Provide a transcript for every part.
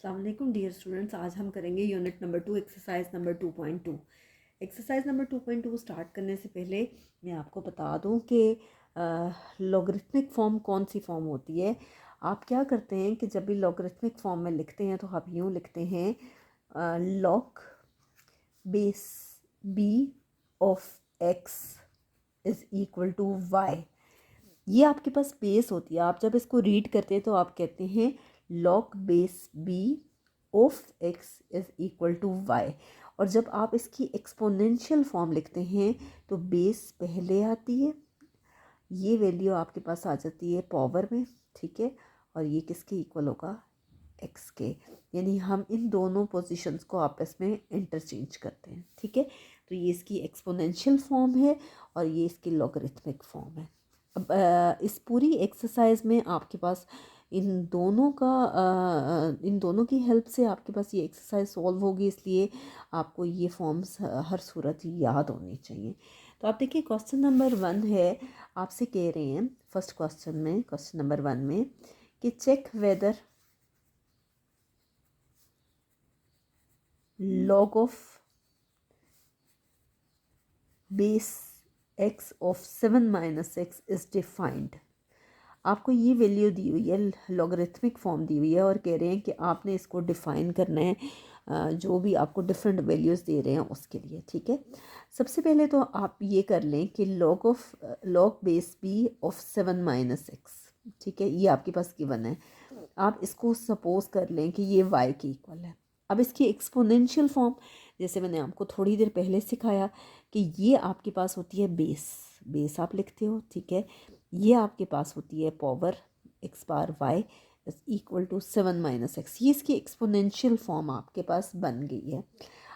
अस्सलाम वालेकुम dear students. आज हम करेंगे unit number 2 exercise number 2.2। Exercise number 2.2 start करने से पहले मैं आपको बता दूं कि लॉगरिथमिक फॉर्म कौन सी फॉर्म होती है। आप क्या करते हैं कि जब भी लॉगरिथमिक फॉर्म में लिखते हैं तो आप यूँ लिखते हैं log base B of X is equal to Y. ये आपके पास बेस होती है। आप जब इसको रीड करते हैं तो आप कहते हैं log base B of X is equal to Y. और जब आप इसकी एक्सपोनेंशियल फॉर्म लिखते हैं तो बेस पहले आती है, ये वैल्यू आपके पास आ जाती है पावर में, ठीक है। और ये किसके इक्वल होगा? एक्स के। यानी हम इन दोनों पोजीशंस को आपस में इंटरचेंज करते हैं, ठीक है। तो ये इसकी एक्सपोनेंशियल फॉर्म है और ये इसकी लॉगरिथमिक फॉर्म है। अब इस पूरी एक्सरसाइज में आपके पास इन दोनों की हेल्प से आपके पास ये एक्सरसाइज सॉल्व होगी, इसलिए आपको ये फॉर्म्स हर सूरत याद होनी चाहिए। तो आप देखिए क्वेश्चन नंबर 1 है, आपसे कह रहे हैं फर्स्ट क्वेश्चन में, क्वेश्चन नंबर 1 में कि check whether log of base x of 7 minus x is defined। आपको ये वैल्यू दी हुई है, लॉगरिथमिक फॉर्म दी हुई है और कह रहे हैं कि आपने इसको डिफ़ाइन करना है जो भी आपको डिफरेंट वैल्यूज़ दे रहे हैं उसके लिए, ठीक है। सबसे पहले तो आप ये कर लें कि log base B of 7 minus X, ठीक है, ये आपके पास गिवन है। आप इसको सपोज कर लें कि ये y के इक्वल है। अब इसकी एक्सपोनेंशियल फॉर्म, जैसे मैंने आपको थोड़ी देर पहले सिखाया कि ये आपके पास होती है बेस आप लिखते हो, ठीक है। ये आपके पास होती है power X bar Y is equal to 7 minus X. ये इसकी एक्सपोनेंशियल फॉर्म आपके पास बन गई है।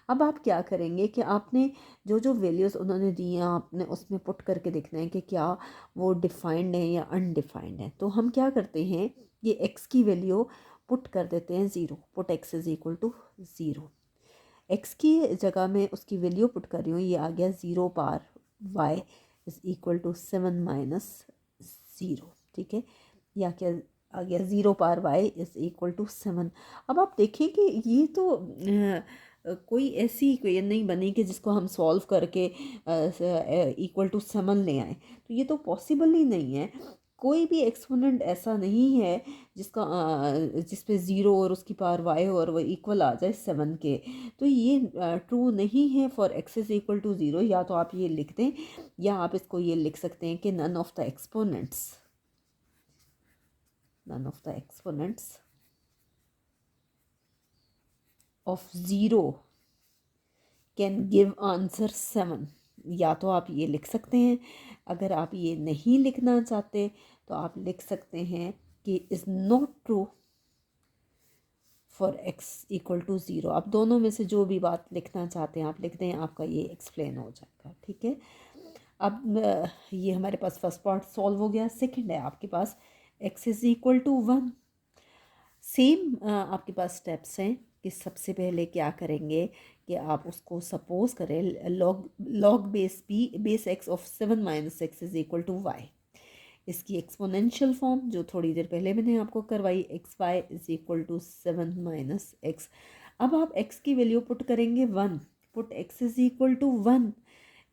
अब आप क्या करेंगे कि आपने जो जो वैल्यूज़ उन्होंने दी हैं आपने उसमें पुट करके देखना है कि क्या वो डिफाइंड है या अनडिफाइंड है। तो हम क्या करते हैं, ये एक्स की वैल्यू पुट कर देते हैं 0। Put x is equal to 0। X की जगह में उसकी वैल्यू पुट कर रही हूँ, ये आ गया 0 पार y is equal to 7 minus 0, ठीक है। या क्या आ गया 0 पार वाई इज इक्वल टू 7। अब आप देखें कि ये तो कोई ऐसी इक्वेशन नहीं बनी कि जिसको हम सॉल्व करके इक्वल टू 7 ले आए। तो ये तो पॉसिबल ही नहीं है। कोई भी एक्सपोनेंट ऐसा नहीं है जिसका जिस पे 0 और उसकी पावर वाई और वो इक्वल आ जाए 7 के। तो ये ट्रू नहीं है for x is equal to 0। या तो आप ये लिख दें या आप इसको ये लिख सकते हैं कि none of the exponents of 0 can give answer 7। या तो आप ये लिख सकते हैं, अगर आप ये नहीं लिखना चाहते तो आप लिख सकते हैं कि is not true for x equal to 0। आप दोनों में से जो भी बात लिखना चाहते हैं आप लिख दें, आपका ये एक्सप्लेन हो जाएगा, ठीक है। अब ये हमारे पास फर्स्ट पार्ट सॉल्व हो गया। सेकंड है आपके पास x is equal to 1। Same आपके पास स्टेप्स हैं कि सबसे पहले क्या करेंगे कि आप उसको सपोज करें log base x of 7 minus x is equal to y. इसकी एक्सपोनेंशियल फॉर्म जो थोड़ी देर पहले मैंने आपको करवाई, x y is equal to 7 minus x. अब आप एक्स की वैल्यू पुट करेंगे 1। Put x is equal to 1।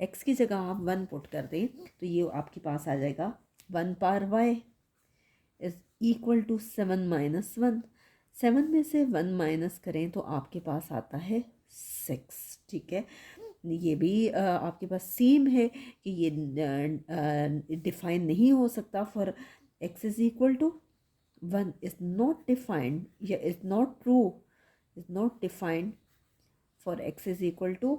X की जगह आप 1 पुट कर दें तो ये आपके पास आ जाएगा 1 पार y is equal to 7 minus 1। 7 में से 1 माइनस करें तो आपके पास आता है 6, ठीक है। ये भी आपके पास सेम है कि ये डिफाइन नहीं हो सकता for x is equal to 1 is not defined या is not true, is not defined for x is equal to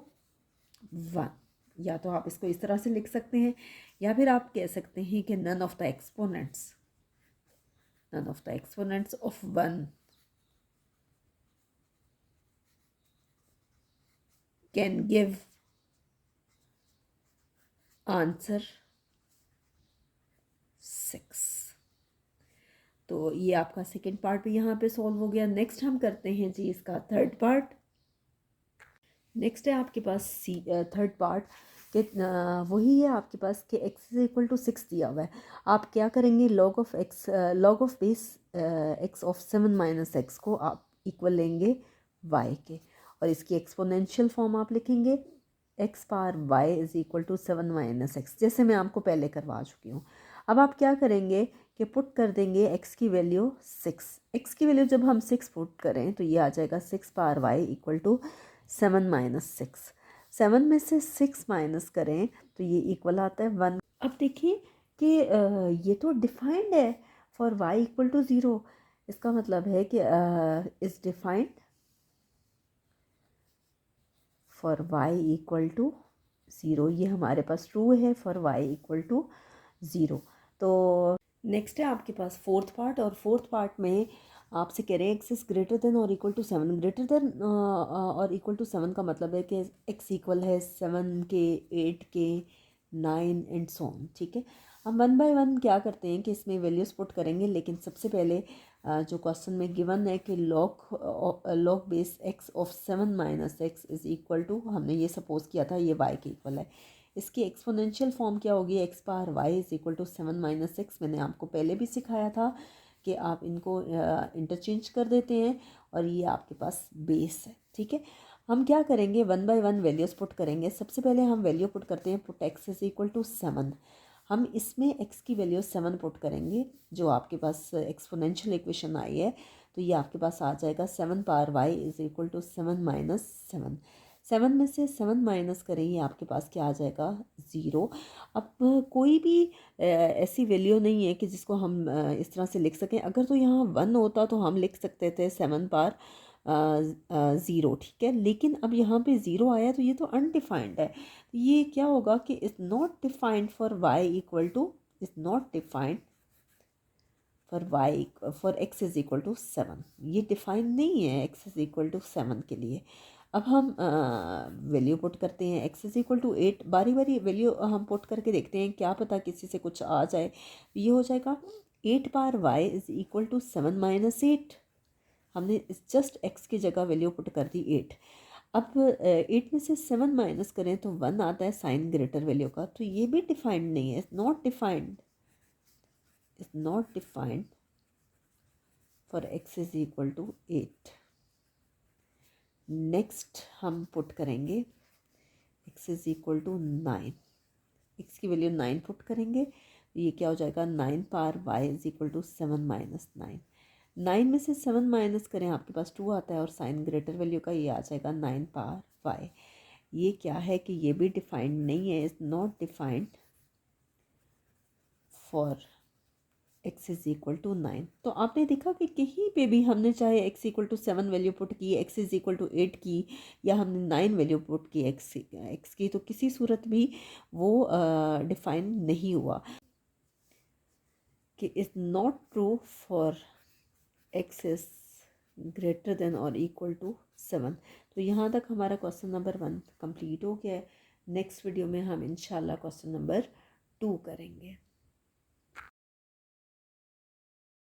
1। या तो आप इसको इस तरह से लिख सकते हैं या फिर आप कह सकते हैं कि none of the exponents of 1 can give answer 6। तो ये आपका सेकेंड पार्ट भी यहाँ पे सॉल्व हो गया। नेक्स्ट हम करते हैं जी इसका थर्ड पार्ट। नेक्स्ट है आपके पास थर्ड पार्ट कि वही है आपके पास कि x इज इक्वल टू 6 दिया हुआ है। आप क्या करेंगे, log of base x of 7 minus x को आप इक्वल लेंगे y के, और इसकी एक्सपोनेंशियल फॉर्म आप लिखेंगे x power y is equal to 7 minus x, जैसे मैं आपको पहले करवा चुकी हूँ। अब आप क्या करेंगे कि पुट कर देंगे x की वैल्यू 6। x की वैल्यू जब हम 6 पुट करें तो ये आ जाएगा 6 power y equal to 7 minus 6। 7 में से 6 माइनस करें तो ये इक्वल आता है 1। अब देखिए कि ये तो डिफाइंड है फॉर y इक्वल टू 0, इसका मतलब है कि is defined for y equal to 0। ये हमारे पास ट्रू है फॉर y इक्वल टू 0। तो नेक्स्ट है आपके पास फोर्थ पार्ट, और फोर्थ पार्ट में आपसे कह रहे हैं एक्स इज ग्रेटर देन और इक्वल टू 7। ग्रेटर देन और इक्वल टू 7 का मतलब है कि एक्स इक्वल है 7 के, 8 के, 9 एंड सो ऑन। ठीक है, हम वन बाय वन क्या करते हैं कि इसमें वैल्यूज पुट करेंगे, लेकिन सबसे पहले जो क्वेश्चन में गिवन है कि log base x of 7 minus x is equal to, हमने ये सपोज किया था ये y के इक्वल है। इसकी एक्सपोनेंशियल फॉर्म क्या होगी, x power y is equal to 7 minus x. मैंने आपको पहले भी सिखाया था कि आप इनको इंटरचेंज कर देते हैं और ये आपके पास बेस है। ठीक है, हम क्या करेंगे, one by one values put करेंगे। सबसे पहले हम वैल्यू पुट करते हैं, put x is equal to 7। हम इसमें x की वैल्यू 7 पुट करेंगे, जो आपके पास एक्सपोनेंशियल इक्वेशन आई है, तो ये आपके पास आ जाएगा 7 power y is equal to 7 minus 7। 7 में से 7 माइनस करें, ये आपके पास क्या आ जाएगा 0। अब कोई भी ऐसी वैल्यू नहीं है कि जिसको हम इस तरह से लिख सकें। अगर तो यहाँ 1 होता तो हम लिख सकते थे 7 पावर 0। ठीक है, लेकिन अब यहाँ पे 0 आया तो ये तो अनडिफाइंड है। ये क्या होगा कि is not defined for y equal to, is not defined for y for x is equal to 7। ये डिफाइंड नहीं है x इज इक्वल टू 7 के लिए। अब हम वैल्यू पुट करते हैं, x इज इक्वल टू 8। बारी बारी वैल्यू हम पुट करके देखते हैं, क्या पता किसी से कुछ आ जाए। ये हो जाएगा 8 power y is equal to 7 minus 8। हमने जस्ट x की जगह वैल्यू पुट कर दी 8। अब 8 में से 7 माइनस करें तो 1 आता है साइन ग्रेटर वैल्यू का, तो ये भी डिफाइंड नहीं है, is not defined, is not defined for x is equal to 8। Next हम पुट करेंगे x is equal to 9। x की वैल्यू 9 पुट करेंगे तो ये क्या हो जाएगा 9 power y is equal to 7 minus 9। 9 में से 7 माइनस करें, आपके पास 2 आता है, और साइन ग्रेटर वैल्यू का ये आ जाएगा 9 पावर y। ये क्या है कि ये भी डिफाइंड नहीं है, is not defined for x is equal to 9। तो आपने देखा कि कहीं पे भी हमने चाहे x equal to 7 value put की, x इज इक्वल टू 8 की, या हमने 9 वैल्यू पुट की x की, तो किसी सूरत भी वो डिफाइन नहीं हुआ कि is not true for x is greater than और इक्वल टू 7। तो यहाँ तक हमारा क्वेश्चन नंबर 1 कंप्लीट हो गया है। नेक्स्ट वीडियो में हम इंशाल्लाह क्वेश्चन नंबर 2 करेंगे।